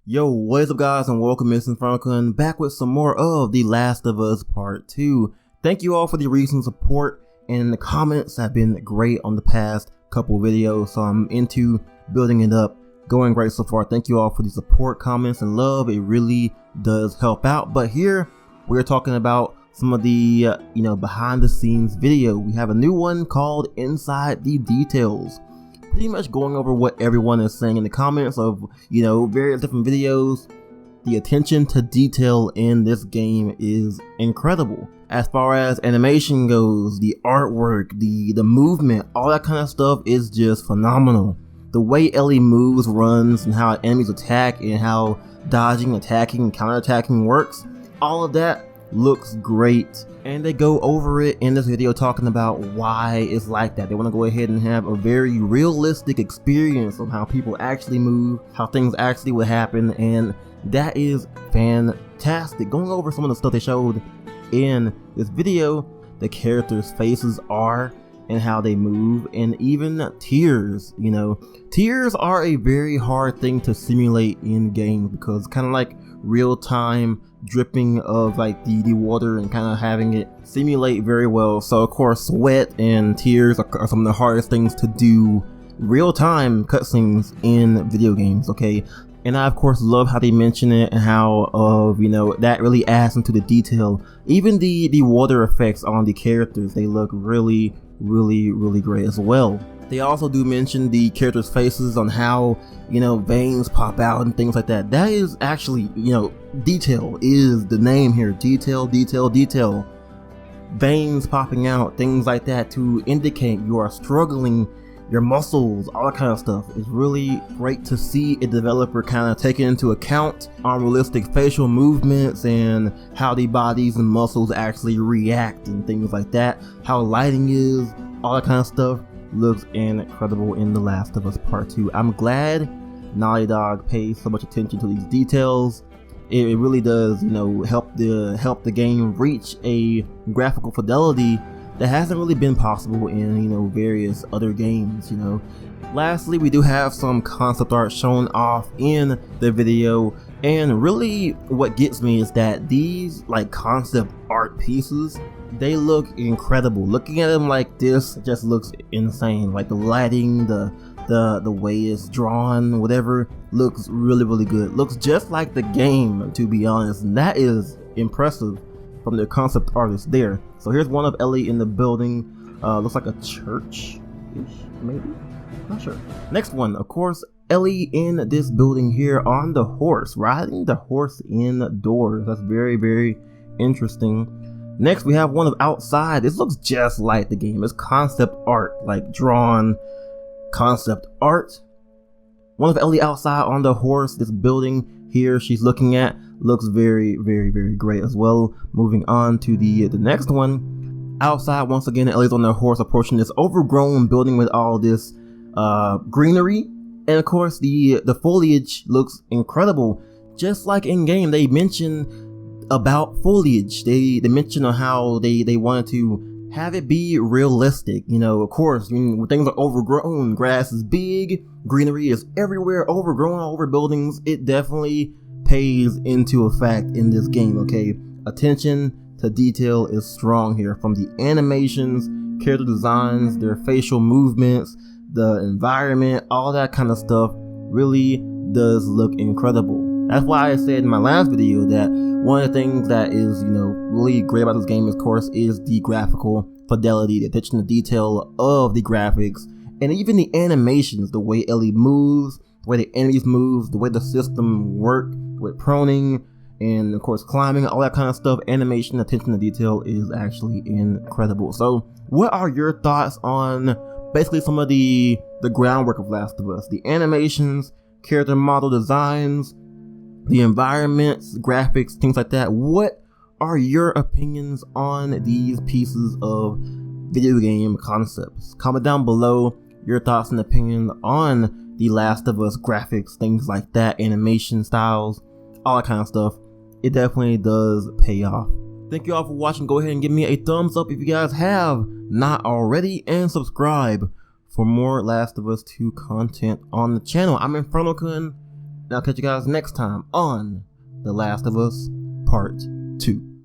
Yo, what is up guys, and welcome to InfernoKun back with some more of The Last of Us Part 2. Thank you all for the recent support, and the comments have been great on the past couple videos, so I'm into building it up. Going great so far. Thank you all for the support, comments, and love. It really does help out. But here, we're talking about some of the, behind the scenes video. We have a new one called Inside the Details. Pretty much going over what everyone is saying in the comments of, various different videos. The attention to detail in this game is incredible. As far as animation goes, the artwork, the movement, all that kind of stuff is just phenomenal. The way Ellie moves, runs, and how enemies attack, and how dodging, attacking, and counterattacking works, all of that looks great. And they go over it in this video talking about why it's like that. They want to go ahead and have a very realistic experience of how people actually move, how things actually would happen, and that is fantastic. Going over some of the stuff they showed in this video, the characters' faces are and how they move, and even tears. Tears are a very hard thing to simulate in games because kind of like real-time dripping of like the water and kind of having it simulate very well. So of course sweat and tears are some of the hardest things to do real-time cutscenes in video games, okay? And I of course love how they mention it and how that really adds into the detail. Even the water effects on the characters, they look really great as well. They also do mention the characters' faces on how, veins pop out and things like that. That is actually, detail is the name here. Detail. Veins popping out, things like that to indicate you are struggling, your muscles, all that kind of stuff. It's really great to see a developer kind of take into account realistic facial movements and how the bodies and muscles actually react and things like that. How lighting is, all that kind of stuff looks incredible in The Last of Us Part 2. I'm glad Naughty Dog pays so much attention to these details. It really does, help the game reach a graphical fidelity that hasn't really been possible in, various other games, Lastly, we do have some concept art shown off in the video, and really what gets me is that these concept art pieces, they look incredible. Looking at them like this just looks insane. Like the lighting, the way it's drawn, whatever, looks really good. Looks just like the game, to be honest, and that is impressive from the concept artist there. So here's one of Ellie in the building. Looks like a church-ish, maybe? Not sure. Next one, of course, Ellie in this building here on the horse, riding the horse indoors. That's very interesting. Next, we have one of outside. This looks just like the game. It's concept art, like drawn concept art. One of Ellie outside on the horse. This building here she's looking at looks very great as well. Moving on to the next one. Outside, once again, Ellie's on the horse approaching this overgrown building with all this greenery. And of course, the foliage looks incredible. Just like in game, they mention about foliage. They mention on how they wanted to have it be realistic. Of course, when things are overgrown, grass is big, greenery is everywhere, overgrown all over buildings. It definitely pays into effect in this game, okay? Attention to detail is strong here, from the animations, character designs, their facial movements, the environment, all that kind of stuff really does look incredible. That's why I said in my last video that one of the things that is, really great about this game, of course, is the graphical fidelity, the attention to detail of the graphics, and even the animations, the way Ellie moves, the way the enemies move, the way the system works with proning, and of course climbing, all that kind of stuff. Animation, attention to detail is actually incredible. So what are your thoughts on basically some of the groundwork of Last of Us? The animations, character model designs, the environments, graphics, things like that. What are your opinions on these pieces of video game concepts? Comment down below your thoughts and opinions on the Last of Us graphics, things like that, animation styles, all that kind of stuff. It definitely does pay off. Thank you all for watching. Go ahead and give me a thumbs up if you guys have not already, and subscribe for more Last of Us 2 content on the channel. I'm InfernoKun, And I'll catch you guys next time on The Last of Us Part 2.